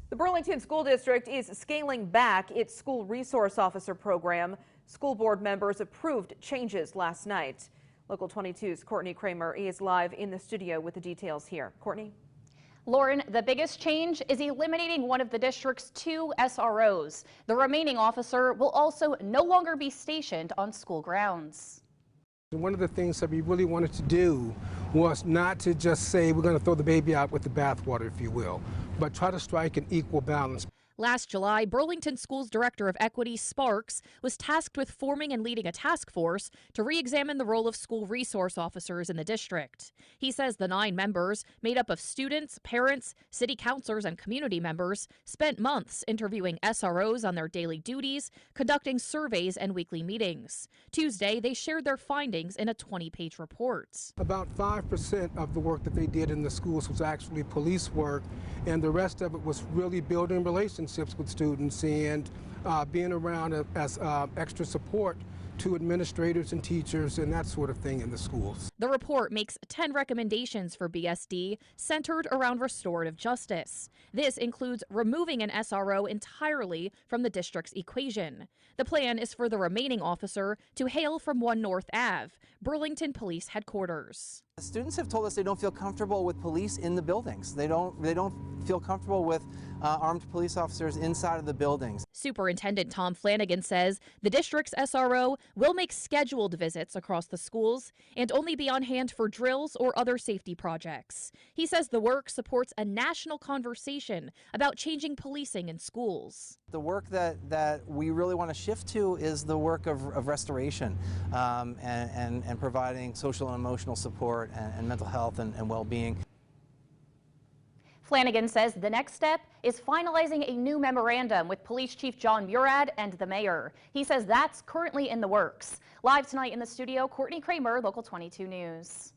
The Burlington School District is scaling back its school resource officer program. School board members approved changes last night. Local 22's Courtney Kramer is live in the studio with the details here. Courtney? Lauren, the biggest change is eliminating one of the district's 2 SROs. The remaining officer will also no longer be stationed on school grounds. One of the things that we really wanted to do was not to just say we're going to throw the baby out with the bathwater, if you will, but try to strike an equal balance. Last July, Burlington School's Director of Equity, Sparks, was tasked with forming and leading a task force to re-examine the role of school resource officers in the district. He says the 9 members, made up of students, parents, city councilors, and community members, spent months interviewing SROs on their daily duties, conducting surveys and weekly meetings. Tuesday, they shared their findings in a 20-page report. About 5% of the work that they did in the schools was actually police work, and the rest of it was really building relationships with students and being around as extra support to administrators and teachers and that sort of thing in the schools. The report makes 10 recommendations for BSD centered around restorative justice. This includes removing an SRO entirely from the district's equation. The plan is for the remaining officer to hail from 1 North Ave, Burlington Police Headquarters. Students have told us they don't feel comfortable with police in the buildings. They don't feel comfortable with armed police officers inside of the buildings. Superintendent Tom Flanagan says the district's SRO will make scheduled visits across the schools and only be on hand for drills or other safety projects. He says the work supports a national conversation about changing policing in schools. The work that we really want to shift to is the work of restoration and providing social and emotional support and mental health and well-being. Flanagan says the next step is finalizing a new memorandum with Police Chief John Murad and the mayor. He says that's currently in the works. Live tonight in the studio, Courtney Kramer, Local 22 News.